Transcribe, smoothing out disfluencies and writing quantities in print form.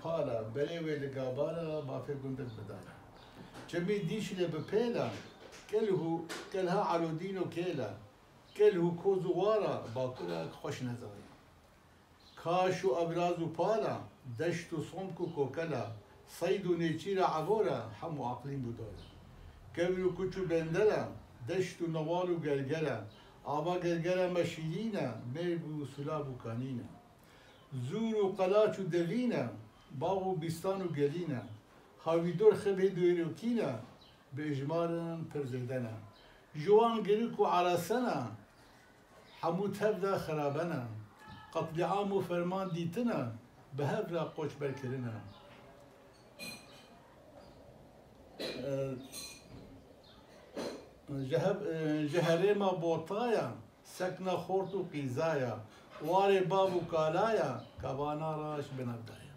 پالا بلوی لقابالا ما في قندك بدالا جمي ديش اللي ببيلا كلها علودين وكيلا كله كوزوارا باكولا خوش نزاري كاشو أبراز وبالا دشت صمك وكوكلا صيد نيتشيرا عبورا حمو عقلين بدولا كبرو كوتشو بندلا دشت نوال وقلقلا آبا قلقلا مشيلينا ميربو سلاب وكانينا زور وقلاش ودلينا باغو بستان وقلينا هاوي دور خبه دويروكينا بإجمال فرزيدنا جوان قريكو على سنة حمود هبدا خرابنا قتل عام وفرمان ديتنا بهبلا قوش بالكرنا جهريما بوطايا سكنة خورتو قيزايا واري بابو كالايا كابانا راش بنبدايا